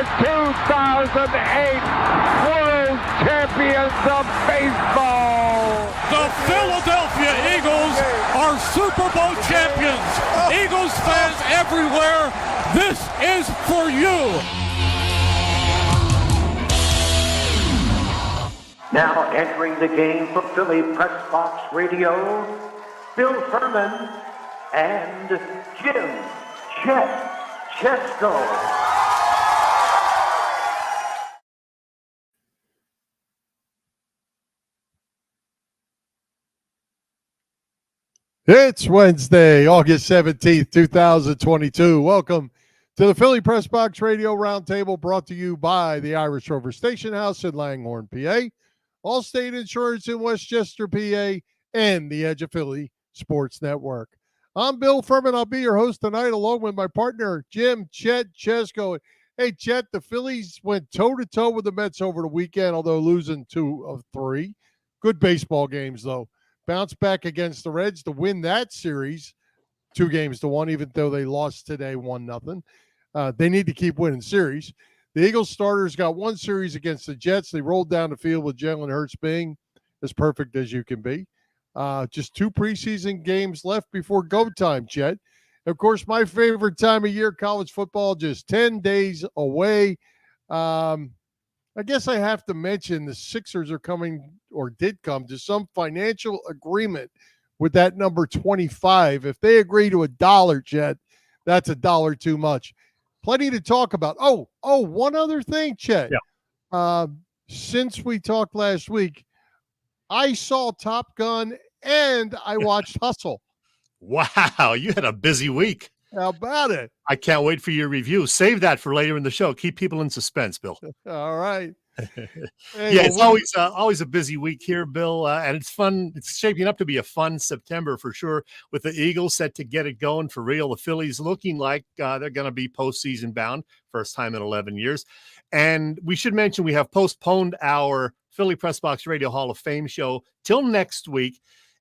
the 2008 World Champions of Baseball. The Philadelphia Eagles are Super Bowl champions. Eagles fans everywhere, this is for you. Now entering the game for Philly Pressbox Radio, Bill Furman and Jim Chet Chesko. It's Wednesday, August 17th, 2022. Welcome to the Philly Pressbox Radio Roundtable, brought to you by the Irish Rover Station House in Langhorne, PA, Allstate Insurance in Westchester, PA, and the Edge of Philly Sports Network. I'm Bill Furman. I'll be your host tonight, along with my partner, Jim Chet Chesko. Hey, Chet, the Phillies went toe-to-toe with the Mets over the weekend, although losing 2 of 3. Good baseball games, though. Bounce back against the Reds to win that series 2-1, even though they lost today 1-0. They need to keep winning series. The Eagles starters got 1 series against the Jets. They rolled down the field with Jalen Hurts being as perfect as you can be. Just 2 preseason games left before go time, Chet. Of course, my favorite time of year, college football, just 10 days away. I guess I have to mention the Sixers are coming, or did come, to some financial agreement with that number 25. If they agree to $1, Chet, that's $1 too much. Plenty to talk about. Oh, one other thing, Chet. Yeah. Since we talked last week, I saw Top Gun and I watched Hustle. Wow, you had a busy week. How about it? I can't wait for your review. Save that for later in the show. Keep people in suspense, Bill. All right. Hey, yeah, it's always a busy week here, Bill, and it's fun. It's shaping up to be a fun September for sure, with the Eagles set to get it going for real. The Phillies looking like they're going to be postseason bound, first time in 11 years. And we should mention we have postponed our Philly Pressbox Radio Hall of Fame show till next week.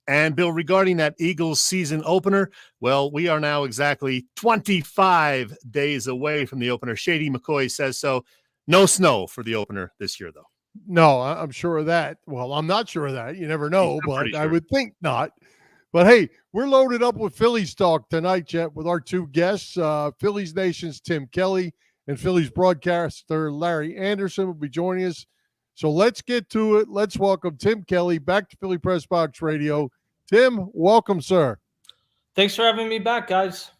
And, Bill, regarding that Eagles season opener, well, we are now exactly 25 days away from the opener. Shady McCoy says so. No snow for the opener this year, though. No, I'm sure of that. Well, I'm not sure of that. You never know, but sure. I would think not. But, hey, we're loaded up with Phillies talk tonight, Chet, with our 2 guests. Phillies Nation's Tim Kelly and Phillies broadcaster Larry Andersen will be joining us. So let's get to it. Let's welcome Tim Kelly back to Philly Pressbox Radio. Tim, welcome, sir. Thanks for having me back, guys.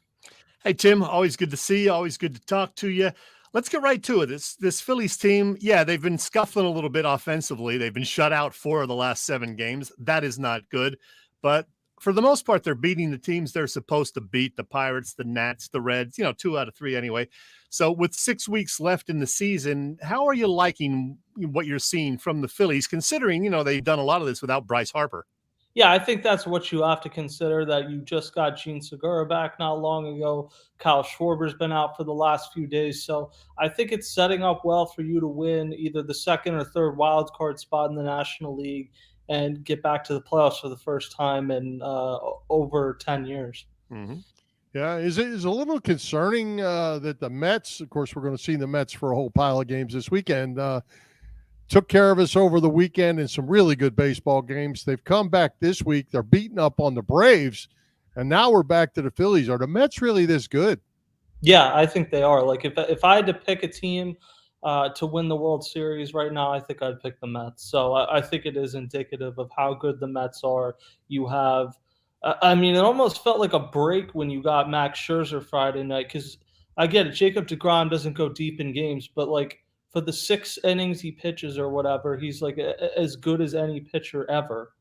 Hey, Tim, always good to see you. Always good to talk to you. Let's get right to it. This Phillies team, yeah, they've been scuffling a little bit offensively. They've been shut out 4 of the last 7 games. That is not good. But for the most part, they're beating the teams they're supposed to beat, the Pirates, the Nats, the Reds, 2 out of 3 anyway. So with 6 weeks left in the season, how are you liking what you're seeing from the Phillies, considering, they've done a lot of this without Bryce Harper? Yeah, I think that's what you have to consider, that you just got Gene Segura back not long ago. Kyle Schwarber's been out for the last few days. So I think it's setting up well for you to win either the 2nd or 3rd wild card spot in the National League and get back to the playoffs for the first time in over 10 years. Mm-hmm. Yeah, is a little concerning that the Mets, of course, we're going to see the Mets for a whole pile of games this weekend, took care of us over the weekend in some really good baseball games. They've come back this week. They're beating up on the Braves, and now we're back to the Phillies. Are the Mets really this good? Yeah, I think they are. Like, if I had to pick a team to win the World Series right now, I think I'd pick the Mets. So I think it is indicative of how good the Mets are. You have it almost felt like a break when you got Max Scherzer Friday night, because I get it, Jacob deGrom doesn't go deep in games, but like, for the 6 innings he pitches or whatever, he's like as good as any pitcher ever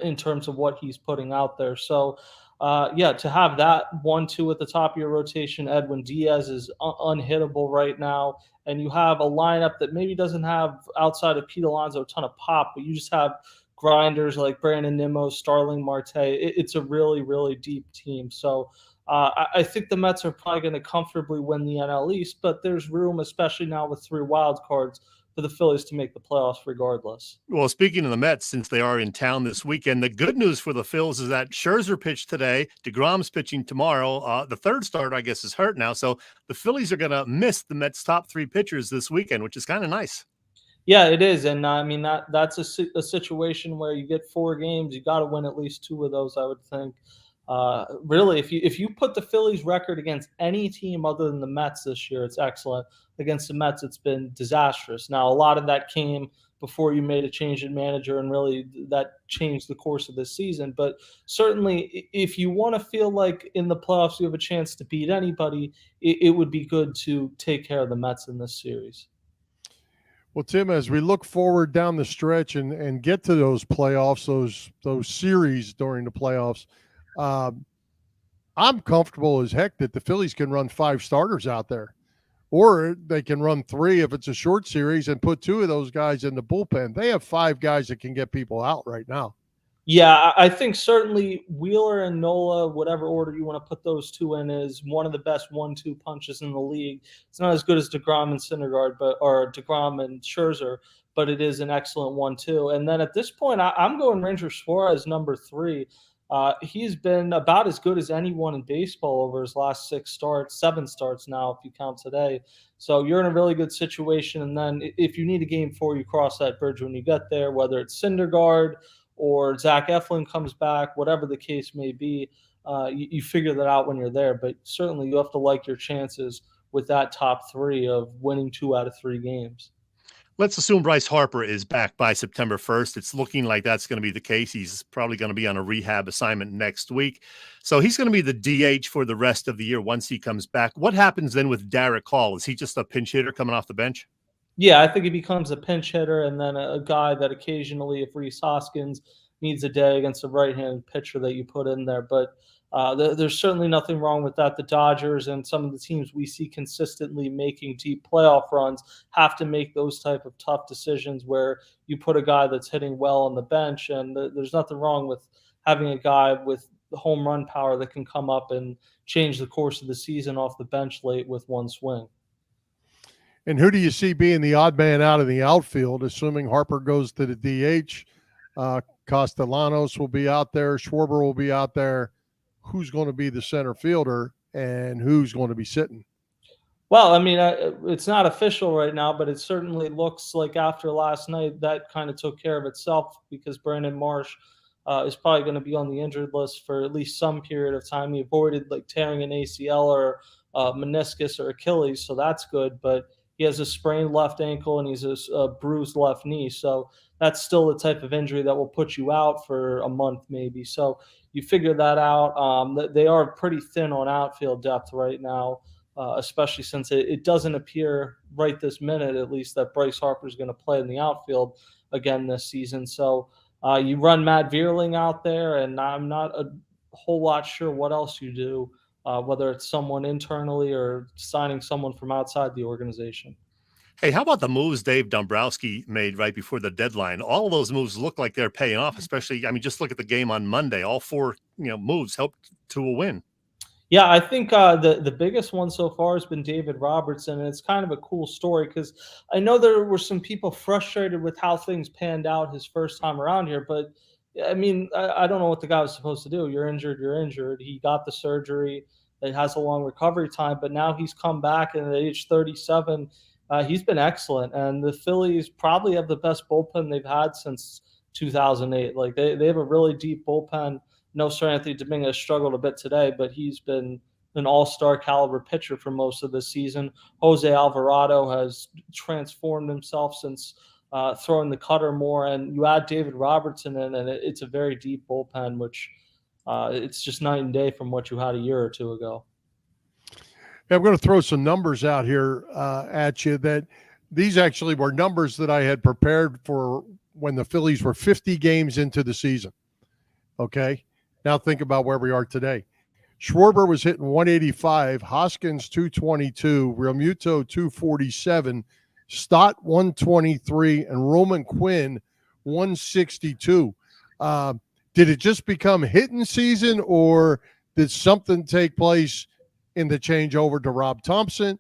in terms of what he's putting out there. So, to have that 1-2 at the top of your rotation, Edwin Diaz is unhittable right now. And you have a lineup that maybe doesn't have, outside of Pete Alonso, a ton of pop, but you just have grinders like Brandon Nimmo, Starling Marte. It's a really, really deep team. So, I think the Mets are probably going to comfortably win the NL East, but there's room, especially now with 3 wild cards, for the Phillies to make the playoffs regardless. Well, speaking of the Mets, since they are in town this weekend, the good news for the Phils is that Scherzer pitched today. DeGrom's pitching tomorrow. The third starter, I guess, is hurt now. So the Phillies are going to miss the Mets' top 3 pitchers this weekend, which is kind of nice. Yeah, it is. And I mean, that's a situation where you get 4 games. You got to win at least 2 of those, I would think. Really, if you put the Phillies record against any team other than the Mets this year, it's excellent. Against the Mets, it's been disastrous. Now, a lot of that came before you made a change in manager, and really that changed the course of this season. But certainly, if you want to feel like in the playoffs you have a chance to beat anybody, it would be good to take care of the Mets in this series. Well, Tim, as we look forward down the stretch and get to those playoffs, those series during the playoffs, I'm comfortable as heck that the Phillies can run 5 starters out there, or they can run 3 if it's a short series and put 2 of those guys in the bullpen. They have 5 guys that can get people out right now. Yeah, I think certainly Wheeler and Nola, whatever order you want to put those 2 in, is one of the best 1-2 punches in the league. It's not as good as DeGrom and Syndergaard, or DeGrom and Scherzer, but it is an excellent 1-2. And then at this point, I'm going Ranger Suarez number 3. He's been about as good as anyone in baseball over his last 7 starts now, if you count today. So you're in a really good situation. And then if you need a game 4, you cross that bridge when you get there, whether it's Syndergaard or Zach Eflin comes back, whatever the case may be. You figure that out when you're there. But certainly you have to like your chances with that top 3 of winning 2 out of 3 games. Let's assume Bryce Harper is back by September 1st. It's looking like that's going to be the case. He's probably going to be on a rehab assignment next week. So he's going to be the DH for the rest of the year once he comes back. What happens then with Derek Hall? Is he just a pinch hitter coming off the bench? Yeah, I think he becomes a pinch hitter and then a guy that occasionally, if Rhys Hoskins needs a day against a right-handed pitcher, that you put in there. But there's certainly nothing wrong with that. The Dodgers and some of the teams we see consistently making deep playoff runs have to make those type of tough decisions where you put a guy that's hitting well on the bench, and there's nothing wrong with having a guy with the home run power that can come up and change the course of the season off the bench late with one swing. And who do you see being the odd man out in the outfield, assuming Harper goes to the DH? Castellanos will be out there. Schwarber will be out there. Who's going to be the center fielder and who's going to be sitting? Well, I mean, it's not official right now, but it certainly looks like after last night that kind of took care of itself, because Brandon Marsh is probably going to be on the injured list for at least some period of time. He avoided like tearing an ACL or meniscus or Achilles, so that's good. But he has a sprained left ankle and he's a bruised left knee. So that's still the type of injury that will put you out for a month maybe. So you figure that out. They are pretty thin on outfield depth right now, especially since it doesn't appear right this minute, at least, that Bryce Harper is going to play in the outfield again this season. So you run Matt Vierling out there, and I'm not a whole lot sure what else you do. Whether it's someone internally or signing someone from outside the organization. Hey, how about the moves Dave Dombrowski made right before the deadline? All of those moves look like they're paying off, especially, I mean, just look at the game on Monday. All 4 moves helped to a win. Yeah, I think the biggest one so far has been David Robertson, and it's kind of a cool story because I know there were some people frustrated with how things panned out his first time around here, but I mean, I don't know what the guy was supposed to do. You're injured, you're injured. He got the surgery. It has a long recovery time, but now he's come back, and at age 37, he's been excellent. And the Phillies probably have the best bullpen they've had since 2008. Like they have a really deep bullpen. No, Sir Anthony Dominguez struggled a bit today, but he's been an all-star caliber pitcher for most of the season. Jose Alvarado has transformed himself since throwing the cutter more, and you add David Robertson in, and it's a very deep bullpen, which it's just night and day from what you had a year or 2 ago. Yeah, I'm going to throw some numbers out here at you. That these actually were numbers that I had prepared for when the Phillies were 50 games into the season. Okay, now think about where we are today. Schwarber was hitting 185, Hoskins 222, Realmuto 247, Stott 123, and Roman Quinn 162. Did it just become hitting season, or did something take place in the changeover to Rob Thompson?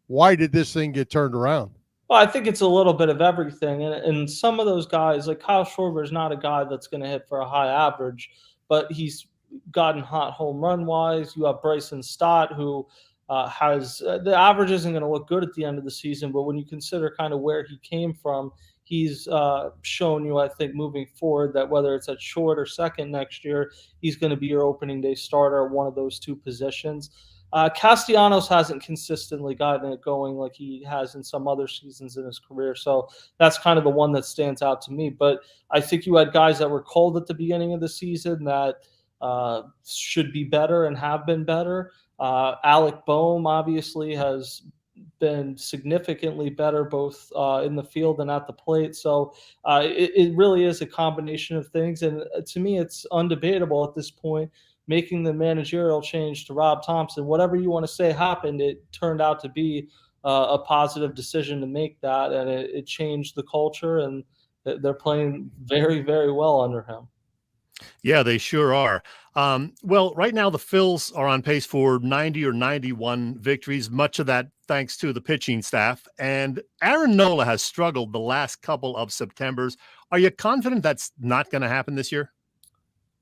Why did this thing get turned around? Well, I think it's a little bit of everything, and some of those guys, like Kyle Schwarber, is not a guy that's going to hit for a high average, but he's gotten hot home run wise. You have Bryson Stott, who has the average isn't going to look good at the end of the season, but when you consider kind of where he came from, he's shown you, I think, moving forward that whether it's at short or second next year, he's going to be your opening day starter at one of those two positions. Castellanos hasn't consistently gotten it going like he has in some other seasons in his career. So that's kind of the one that stands out to me. But I think you had guys that were cold at the beginning of the season that should be better and have been better. Alec Boehm obviously has been significantly better both in the field and at the plate. So it really is a combination of things. And to me, it's undebatable at this point. Making the managerial change to Rob Thompson, whatever you want to say happened, it turned out to be a positive decision to make that, and it changed the culture, and they're playing very, very well under him. Yeah, they sure are. Well, right now the Phils are on pace for 90 or 91 victories, much of that thanks to the pitching staff. And Aaron Nola has struggled the last couple of Septembers. Are you confident that's not going to happen this year?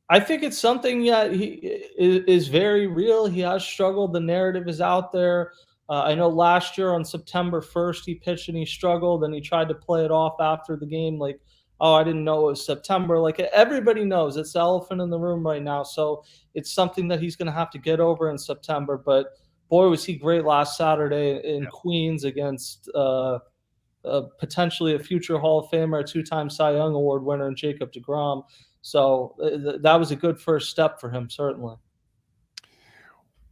I think it's something that he is very real. He has struggled. The narrative is out there. I know last year on September 1st, he pitched and he struggled, and he tried to play it off after the game like, oh, I didn't know it was September. Like everybody knows, it's the elephant in the room right now. So it's something that he's going to have to get over in September. But boy, was he great last Saturday in Queens against potentially a future Hall of Famer, a two-time Cy Young Award winner, and Jacob deGrom. So that was a good first step for him, certainly.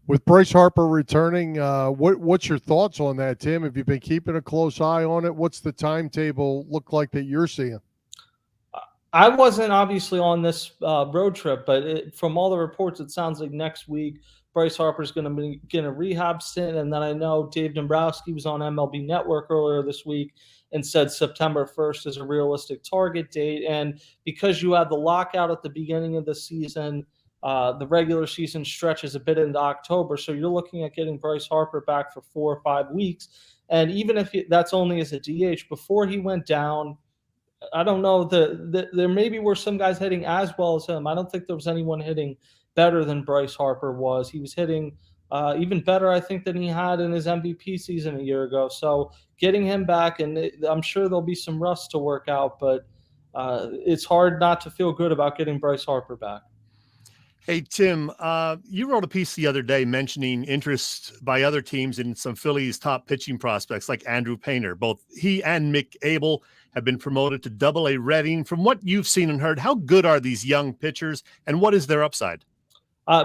With Bryce Harper returning, what's your thoughts on that, Tim? Have you been keeping a close eye on it? What's the timetable look like that you're seeing? I wasn't obviously on this road trip, but from all the reports, it sounds like next week Bryce Harper's going to begin a rehab stint. And then I know Dave Dombrowski was on MLB Network earlier this week and said September 1st is a realistic target date. And because you had the lockout at the beginning of the season, the regular season stretches a bit into October. So you're looking at getting Bryce Harper back for 4 or 5 weeks. And even if that's only as a DH, before he went down, I don't know, there maybe were some guys hitting as well as him. I don't think there was anyone hitting better than Bryce Harper was. He was hitting even better, I think, than he had in his MVP season a year ago. So getting him back, and I'm sure there'll be some rust to work out, but it's hard not to feel good about getting Bryce Harper back. Hey, Tim, you wrote a piece the other day mentioning interest by other teams in some Phillies top pitching prospects like Andrew Painter. Both he and Mick Abel have been promoted to Double-A Reading. From what you've seen and heard, how good are these young pitchers, and what is their upside?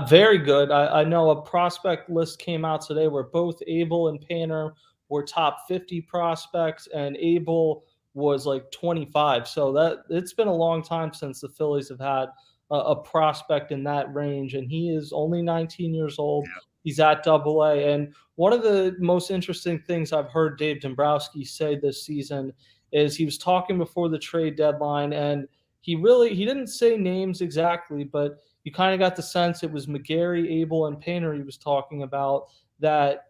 Very good. I know a prospect list came out today where both Abel and Painter were top 50 prospects, and Abel was like 25. So that it's been a long time since the Phillies have had a prospect in that range, and he is only 19 years old. Yeah. He's at Double-A. And one of the most interesting things I've heard Dave Dombrowski say this season is he was talking before the trade deadline, and he didn't say names exactly, but you kind of got the sense it was McGarry, Abel, and Painter he was talking about, that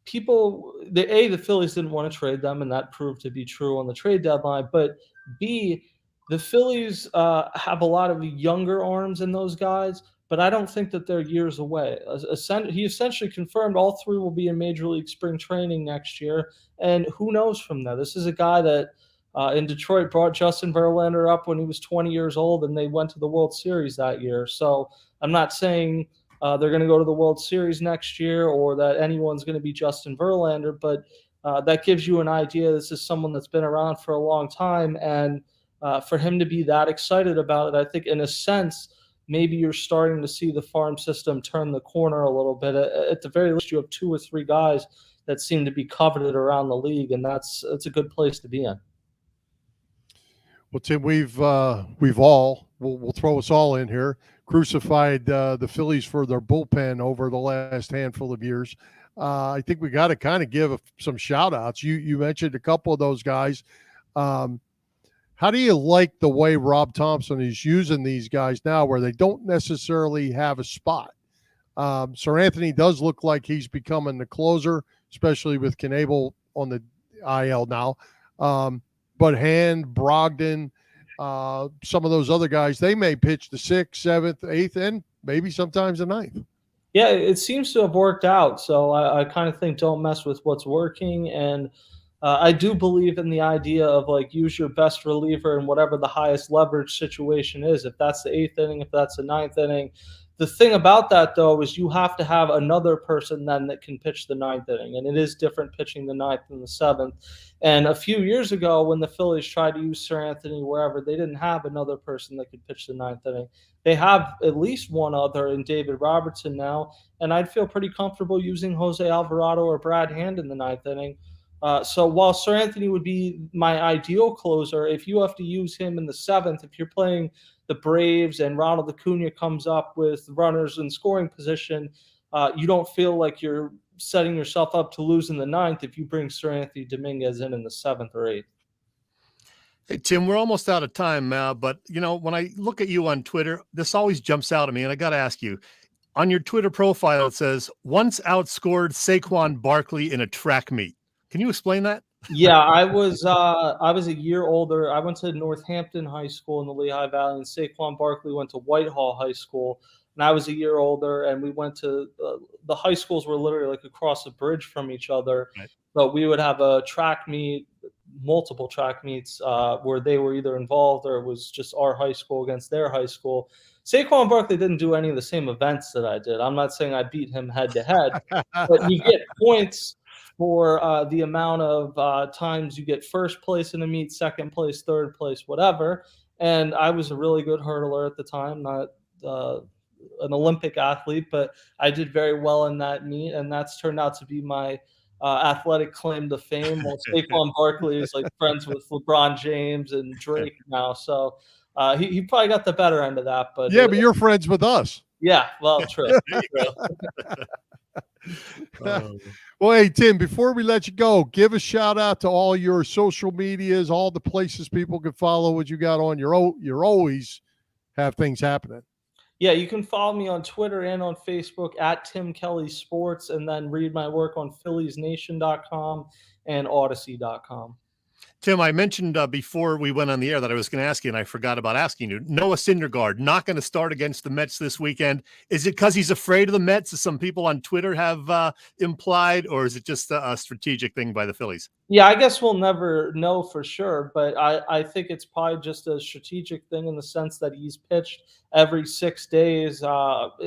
the Phillies didn't want to trade them, and that proved to be true on the trade deadline, but B, the Phillies have a lot of younger arms in those guys, but I don't think that they're years away. He essentially confirmed all three will be in Major League Spring Training next year, and who knows from there. This is a guy that in Detroit brought Justin Verlander up when he was 20 years old, and they went to the World Series that year. So I'm not saying they're going to go to the World Series next year or that anyone's going to be Justin Verlander, but that gives you an idea. This is someone that's been around for a long time, and for him to be that excited about it, I think in a sense, maybe you're starting to see the farm system turn the corner a little bit. At the very least, you have 2 or 3 guys that seem to be coveted around the league, and that's a good place to be in. Well, Tim, we'll throw us all in here, crucified the Phillies for their bullpen over the last handful of years. I think we got to kind of give some shout outs. You mentioned a couple of those guys. How do you like the way Rob Thompson is using these guys now where they don't necessarily have a spot? Sir Anthony does look like he's becoming the closer, especially with Knebel on the IL now. But Hand, Brogdon, some of those other guys, they may pitch the 6th, 7th, 8th, and maybe sometimes the 9th. Yeah, it seems to have worked out. So I kind of think don't mess with what's working. And I do believe in the idea of like use your best reliever in whatever the highest leverage situation is. If that's the 8th inning, if that's the 9th inning. The thing about that, though, is you have to have another person then that can pitch the 9th inning. And it is different pitching the 9th than the 7th. And a few years ago, when the Phillies tried to use Sir Anthony wherever, they didn't have another person that could pitch the 9th inning. They have at least one other in David Robertson now. And I'd feel pretty comfortable using Jose Alvarado or Brad Hand in the 9th inning. So while Sir Anthony would be my ideal closer, if you have to use him in the 7th, if you're playing the Braves and Ronald Acuna comes up with runners in scoring position, you don't feel like you're setting yourself up to lose in the 9th if you bring Sir Anthony Dominguez in the 7th or 8th. Hey, Tim, we're almost out of time now, but, when I look at you on Twitter, this always jumps out at me, and I got to ask you, on your Twitter profile, it says, once outscored Saquon Barkley in a track meet. Can you explain that? Yeah, I was a year older. I went to Northampton High School in the Lehigh Valley, and Saquon Barkley went to Whitehall High School. And I was a year older, and we went to the high schools were literally like across a bridge from each other. Right. But we would have a track meet, multiple track meets where they were either involved or it was just our high school against their high school. Saquon Barkley didn't do any of the same events that I did. I'm not saying I beat him head to head, but you get points for the amount of times you get first place in a meet, second place, third place, whatever. And I was a really good hurdler at the time, not an Olympic athlete, but I did very well in that meet, and that's turned out to be my athletic claim to fame. Well, Saquon Barkley is like friends with LeBron James and Drake now, so he probably got the better end of that. But yeah, but you're friends with us. Yeah, well, true. Well, hey, Tim, before we let you go, give a shout out to all your social medias, all the places people can follow what you got on. You're always have things happening. Yeah, you can follow me on Twitter and on Facebook at Tim Kelly Sports, and then read my work on PhilliesNation.com and Odyssey.com. Tim, I mentioned before we went on the air that I was going to ask you, and I forgot about asking you. Noah Syndergaard not going to start against the Mets this weekend. Is it because he's afraid of the Mets, as some people on Twitter have implied, or is it just a strategic thing by the Phillies? Yeah, I guess we'll never know for sure, but I think it's probably just a strategic thing in the sense that he's pitched every 6 days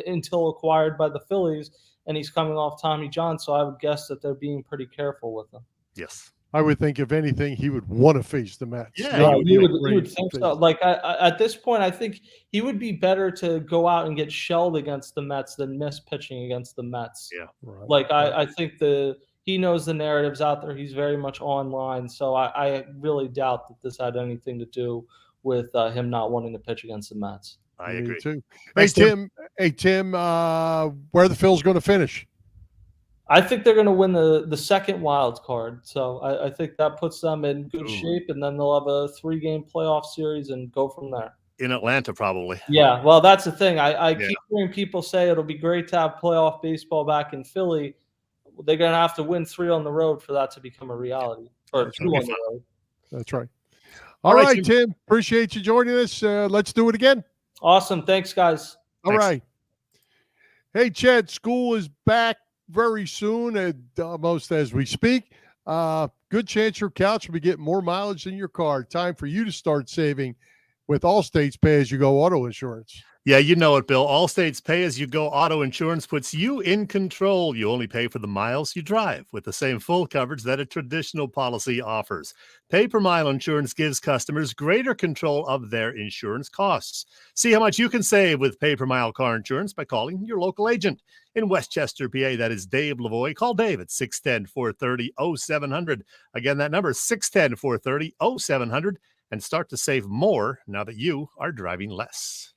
until acquired by the Phillies, and he's coming off Tommy John, so I would guess that they're being pretty careful with him. Yes. I would think, if anything, he would want to face the Mets. Yeah, he would think so. Like at this point, I think he would be better to go out and get shelled against the Mets than miss pitching against the Mets. Yeah, right. Like I think he knows the narratives out there. He's very much online, so I really doubt that this had anything to do with him not wanting to pitch against the Mets. I agree Me too. Thanks, Tim, where are the Phils going to finish? I think they're going to win the second wild card. So I think that puts them in good shape, and then they'll have a 3-game playoff series and go from there. In Atlanta, probably. Yeah, well, that's the thing. I keep hearing people say it'll be great to have playoff baseball back in Philly. They're going to have to win 3 on the road for that to become a reality. Or 2 on the road. That's right. All right, Tim. Appreciate you joining us. Let's do it again. Awesome. Thanks, guys. All right. Hey, Chet, school is back very soon, almost as we speak. Good chance your couch will be getting more mileage than your car. Time for you to start saving with Allstate's pay-as-you-go auto insurance. Yeah, you know it, Bill. Allstate's pay-as-you-go auto insurance puts you in control. You only pay for the miles you drive with the same full coverage that a traditional policy offers. Pay-per-mile insurance gives customers greater control of their insurance costs. See how much you can save with pay-per-mile car insurance by calling your local agent. In Westchester, PA, that is Dave Lavoie. Call Dave at 610-430-0700. Again, that number is 610-430-0700. And start to save more now that you are driving less.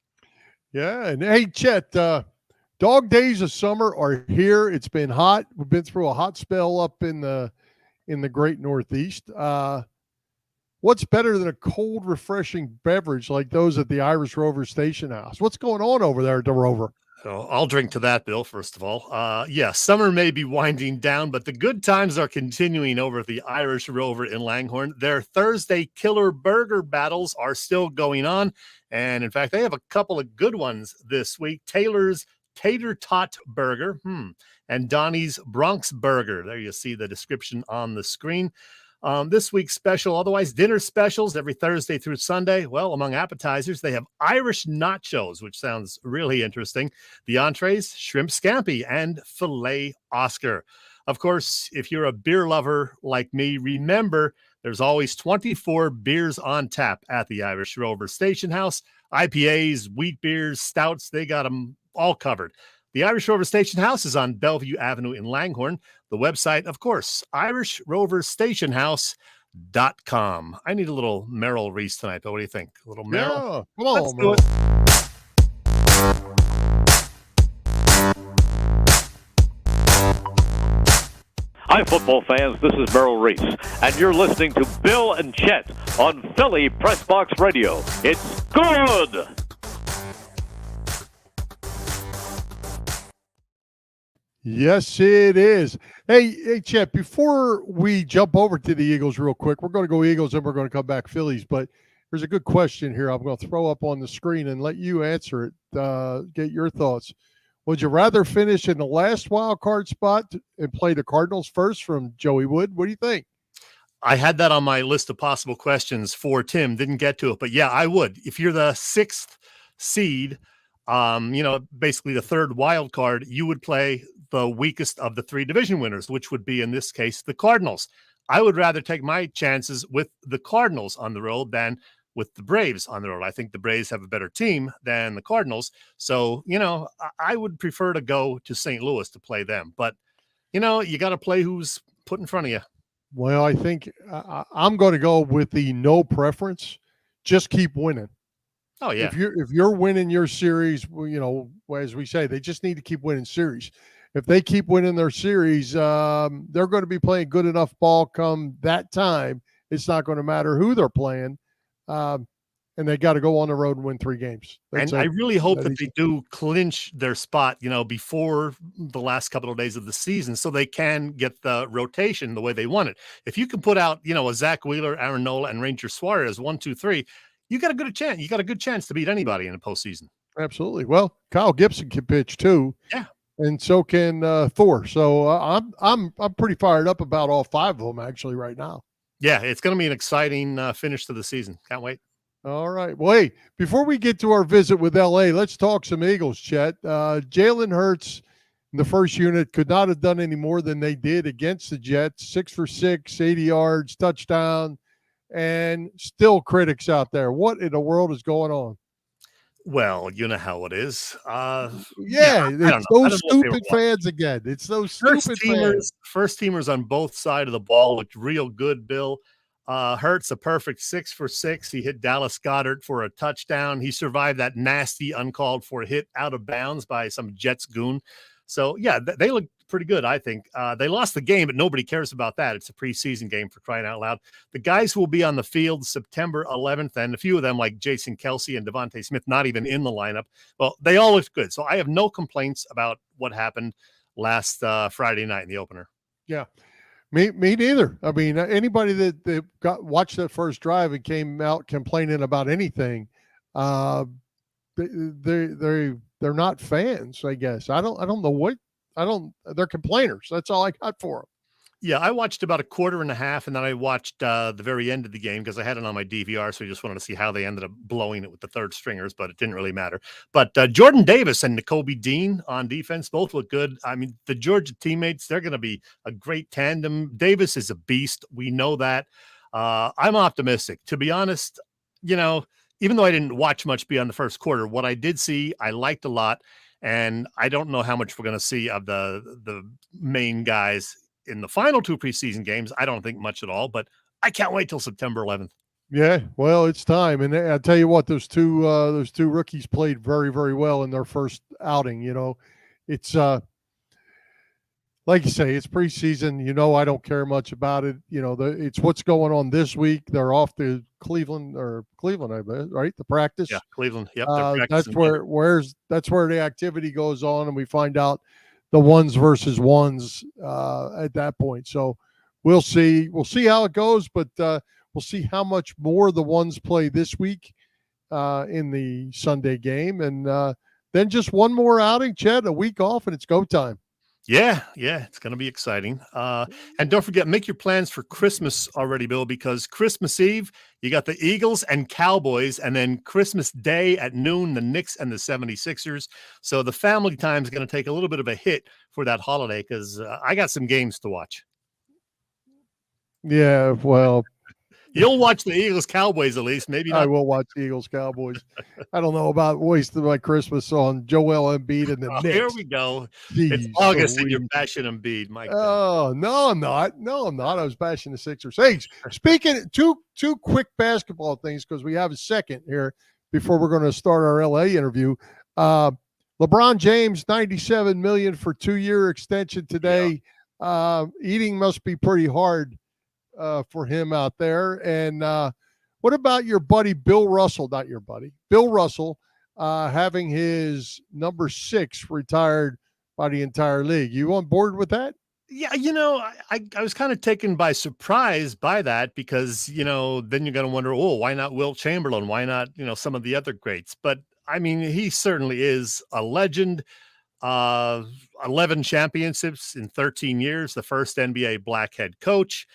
Yeah, and hey, Chet, dog days of summer are here. It's been hot. We've been through a hot spell up in the great Northeast. What's better than a cold, refreshing beverage like those at the Irish Rover Station House? What's going on over there at the Rover? Oh, I'll drink to that, Bill, first of all. Yeah, summer may be winding down, but the good times are continuing over at the Irish Rover in Langhorne. Their Thursday killer burger battles are still going on. And in fact, they have a couple of good ones this week. Taylor's Tater Tot Burger and Donnie's Bronx Burger. There you see the description on the screen. This week's special, otherwise dinner specials every Thursday through Sunday. Well, among appetizers, they have Irish nachos, which sounds really interesting. The entrees, shrimp scampi and filet Oscar. Of course, if you're a beer lover like me, remember there's always 24 beers on tap at the Irish Rover Station House. IPAs, wheat beers, stouts, they got them all covered. The Irish Rover Station House is on Bellevue Avenue in Langhorne. The website, of course, irishroverstationhouse.com. I need a little Merrill Reese tonight, but what do you think? A little Merrill? Yeah, come on, Let's do Merrill. it. Hi, football fans. This is Merrill Reese, and you're listening to Bill and Chet on Philly Pressbox Radio. It's good! Yes, it is. Hey, Chet, before we jump over to the Eagles real quick, we're going to go Eagles and we're going to come back Phillies, but there's a good question here I'm going to throw up on the screen and let you answer it, get your thoughts. Would you rather finish in the last wild card spot and play the Cardinals first, from Joey Wood? What do you think? I had that on my list of possible questions for Tim. Didn't get to it, but yeah, I would. If you're the 6th seed, basically the third wild card, you would play the weakest of the 3 division winners, which would be, in this case, the Cardinals. I would rather take my chances with the Cardinals on the road than with the Braves on the road. I think the Braves have a better team than the Cardinals. So, I would prefer to go to St. Louis to play them. But, you got to play who's put in front of you. Well, I think I'm going to go with the no preference. Just keep winning. Oh, yeah. If you're winning your series, as we say, they just need to keep winning series. If they keep winning their series, they're going to be playing good enough ball come that time. It's not going to matter who they're playing. And they got to go on the road and win 3 games. I really hope that they do clinch their spot, before the last couple of days of the season, so they can get the rotation the way they want it. If you can put out, a Zach Wheeler, Aaron Nola, and Ranger Suarez 1, 2, 3, you got a good chance. You got a good chance to beat anybody in the postseason. Absolutely. Well, Kyle Gibson can pitch too. Yeah. And so can Thor. So I'm pretty fired up about all 5 of them actually right now. Yeah, it's going to be an exciting finish to the season. Can't wait. All right. Well, hey, before we get to our visit with L.A., let's talk some Eagles, Chet. Jalen Hurts in the first unit could not have done any more than they did against the Jets. 6 for 6, 80 yards, touchdown, and still critics out there. What in the world is going on? Well, you know how it is. It's those stupid fans again. It's those stupid fans. First teamers on both sides of the ball looked real good, Bill. Hurts a perfect 6 for 6. He hit Dallas Goedert for a touchdown. He survived that nasty uncalled for hit out of bounds by some Jets goon. So, yeah, they look pretty good, I think. They lost the game, but nobody cares about that. It's a preseason game, for crying out loud. The guys who will be on the field September 11th, and a few of them like Jason Kelsey and Devontae Smith, not even in the lineup, well, they all looked good. So I have no complaints about what happened last Friday night in the opener. Yeah. Me neither. I mean, anybody that watched that first drive and came out complaining about anything, they're not fans, I guess. I don't know what. They're complainers. That's all I got for them. Yeah, I watched about a quarter and a half, and then I watched the very end of the game because I had it on my DVR, so I just wanted to see how they ended up blowing it with the third stringers, but it didn't really matter. But Jordan Davis and Nakobe Dean on defense both look good. I mean, the Georgia teammates, they're going to be a great tandem. Davis is a beast. We know that. I'm optimistic. To be honest, even though I didn't watch much beyond the first quarter, what I did see, I liked a lot. And I don't know how much we're going to see of the main guys in the final 2 preseason games. I don't think much at all, but I can't wait till September 11th. Yeah, well, it's time. And I tell you what, those two rookies played very, very well in their first outing. It's like you say, it's preseason. I don't care much about it. It's what's going on this week. They're off to Cleveland, I bet, right? The practice. Yeah, Cleveland. Yep. That's where the activity goes on, and we find out the ones versus ones at that point. So we'll see. We'll see how it goes, but we'll see how much more the ones play this week in the Sunday game, and then just one more outing, Chet, a week off, and it's go time. Yeah, it's going to be exciting. And don't forget, make your plans for Christmas already, Bill, because Christmas Eve, you got the Eagles and Cowboys, and then Christmas Day at noon, the Knicks and the 76ers. So the family time is going to take a little bit of a hit for that holiday because I got some games to watch. Yeah, well, you'll watch the Eagles Cowboys at least. Maybe not. I will watch the Eagles Cowboys. I don't know about wasting my Christmas on Joel Embiid and the Knicks. Here we go. Jeez, it's August and you're bashing Embiid, Mike. Oh, no, I'm not. I was bashing the Sixers. Hey, speaking two quick basketball things because we have a second here before we're going to start our LA interview. LeBron James, $97 million for 2-year extension today. Yeah. Eating must be pretty hard for him out there. And what about your buddy Bill Russell? Not your buddy, Bill Russell, having his number 6 retired by the entire league. You on board with that? Yeah, I was kind of taken by surprise by that because, then you're going to wonder, why not Wilt Chamberlain? Why not, some of the other greats? But I mean, he certainly is a legend. 11 championships in 13 years, the first NBA black head coach.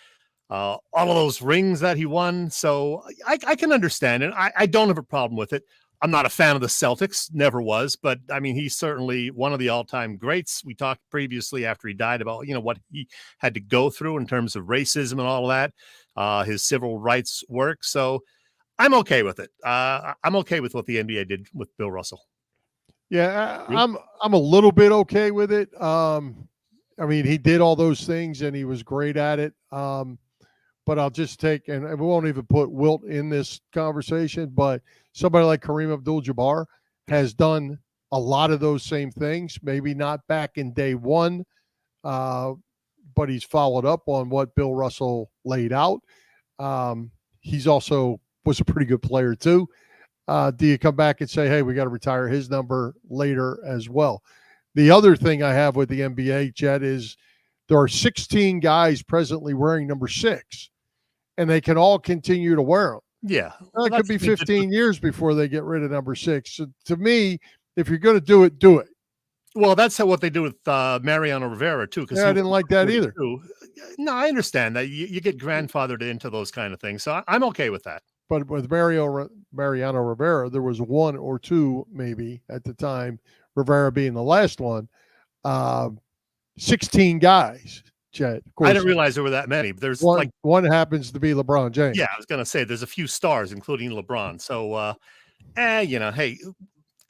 All of those rings that he won. So I can understand it. I don't have a problem with it. I'm not a fan of the Celtics, never was, but I mean, he's certainly one of the all-time greats. We talked previously after he died about, what he had to go through in terms of racism and all of that, his civil rights work. So I'm okay with it. I'm okay with what the NBA did with Bill Russell. Yeah, I'm a little bit okay with it. I mean, he did all those things and he was great at it. But I'll just take, and we won't even put Wilt in this conversation, but somebody like Kareem Abdul-Jabbar has done a lot of those same things, maybe not back in day one, but he's followed up on what Bill Russell laid out. He's also was a pretty good player too. Do you come back and say, hey, we got to retire his number later as well? The other thing I have with the NBA, Chet, is there are 16 guys presently wearing number 6. And they can all continue to wear them. Yeah. It could be 15 years before they get rid of number 6. So to me, if you're going to do it, do it. Well, that's what they do with Mariano Rivera, too. Yeah, I didn't like that either. No, I understand that. You get grandfathered into those kind of things. So I'm okay with that. But with Mariano Rivera, there was 1 or 2 maybe at the time, Rivera being the last one, 16 guys. Chet, I didn't realize there were that many. There's one happens to be LeBron James. Yeah, I was going to say there's a few stars, including LeBron. So, hey,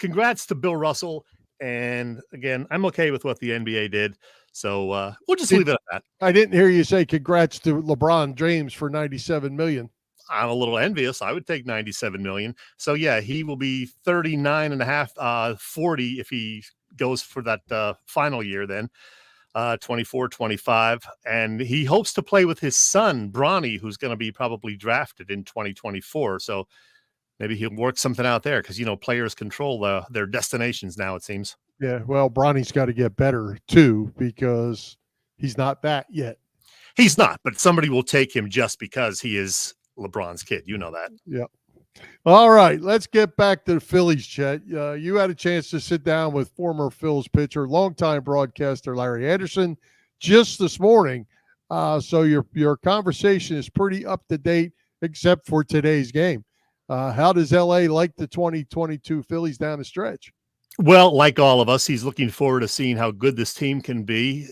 congrats to Bill Russell. And again, I'm okay with what the NBA did. So we'll just leave it at that. I didn't hear you say congrats to LeBron James for $97 million. I'm a little envious. I would take $97 million. So yeah, he will be 39 and a half, 40 if he goes for that final year then. 24, 25, and he hopes to play with his son, Bronny, who's going to be probably drafted in 2024. So maybe he'll work something out there because, players control their destinations now, it seems. Yeah, well, Bronny's got to get better, too, because he's not that yet. He's not, but somebody will take him just because he is LeBron's kid. You know that. Yeah. All right, let's get back to the Phillies, Chet. You had a chance to sit down with former Phillies pitcher, longtime broadcaster Larry Andersen just this morning. So your conversation is pretty up to date, except for today's game. How does LA like the 2022 Phillies down the stretch? Well, like all of us, he's looking forward to seeing how good this team can be,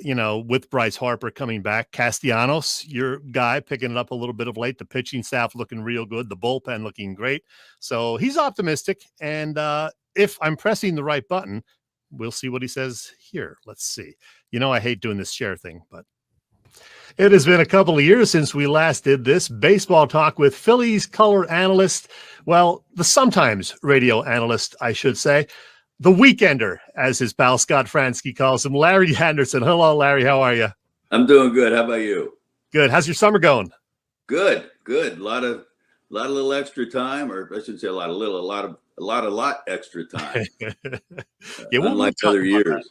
with Bryce Harper coming back. Castellanos, your guy, picking it up a little bit of late. The pitching staff looking real good. The bullpen looking great. So he's optimistic. And if I'm pressing the right button, we'll see what he says here. Let's see. I hate doing this share thing, but it has been a couple of years since we last did this baseball talk with Phillies color analyst. Well, the sometimes radio analyst, I should say. the weekender, as his pal Scott Fransky calls him, Larry Andersen. Hello, Larry. How are you? I'm doing good. How about you? Good. How's your summer going? Good. A lot of little extra time, or I shouldn't say a lot extra time. Unlike other years.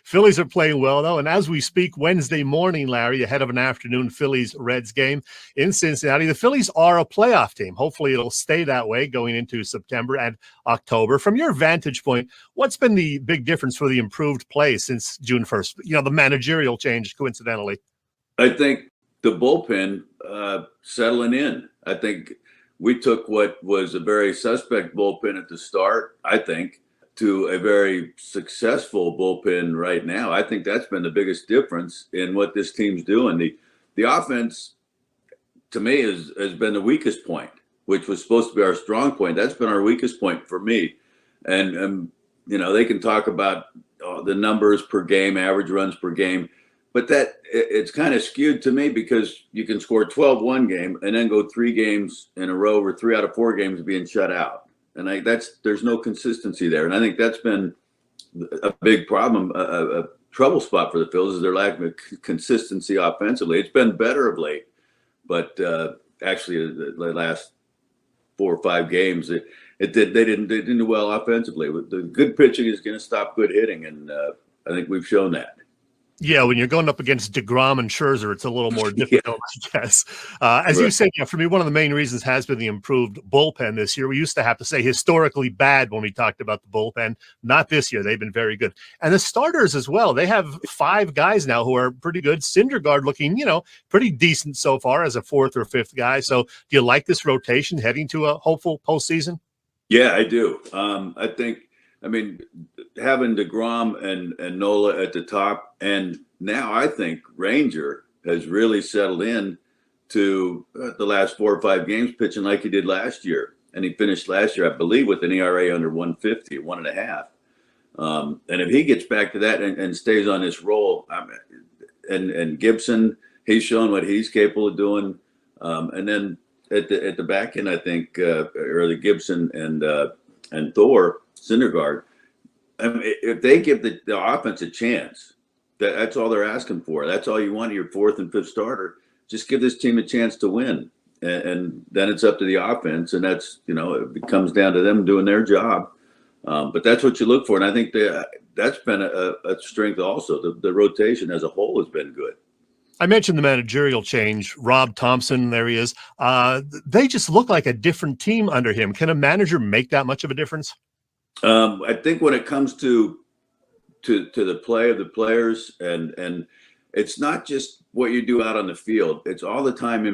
Phillies are playing well, though, and as we speak, Wednesday morning, Larry, ahead of an afternoon Phillies-Reds game in Cincinnati, the Phillies are a playoff team. Hopefully it'll stay that way going into September and October. From your vantage point, what's been the big difference for the improved play since June 1st? The managerial change, coincidentally. I think the bullpen settling in. I think we took what was a very suspect bullpen at the start, I think, to a very successful bullpen right now. I think that's been the biggest difference in what this team's doing. The offense, to me, has been the weakest point, which was supposed to be our strong point. That's been our weakest point for me. And they can talk about the numbers per game, average runs per game, but it's kind of skewed to me because you can score 12 one game and then go 3 games in a row or 3 out of 4 games being shut out. And there's no consistency there. And I think that's been a big problem, a trouble spot for the Phillies, is their lack of consistency offensively. It's been better of late, but actually the last 4 or 5 games, they didn't do well offensively. The good pitching is going to stop good hitting, and I think we've shown that. Yeah, when you're going up against DeGrom and Scherzer, it's a little more difficult, I guess. As you said, for me, one of the main reasons has been the improved bullpen this year. We used to have to say historically bad when we talked about the bullpen. Not this year. They've been very good. And the starters as well. They have 5 guys now who are pretty good. Syndergaard looking, pretty decent so far as a 4th or 5th guy. So do you like this rotation heading to a hopeful postseason? Yeah, I do. Having DeGrom and Nola at the top, and now I think Ranger has really settled in to the last 4 or 5 games pitching like he did last year. And he finished last year, I believe, with an ERA under 150, 1.5. And if he gets back to that and stays on this roll, and Gibson, he's shown what he's capable of doing. And then at the back end, I think, early Gibson and Thor, Syndergaard, if they give the offense a chance, that's all they're asking for. That's all you want your 4th and 5th starter. Just give this team a chance to win, and then it's up to the offense, and that's it comes down to them doing their job. But that's what you look for, and I think that's been a strength also. The rotation as a whole has been good. I mentioned the managerial change. Rob Thompson, there he is. They just look like a different team under him. Can a manager make that much of a difference? I think when it comes to the play of the players, and it's not just what you do out on the field, it's all the time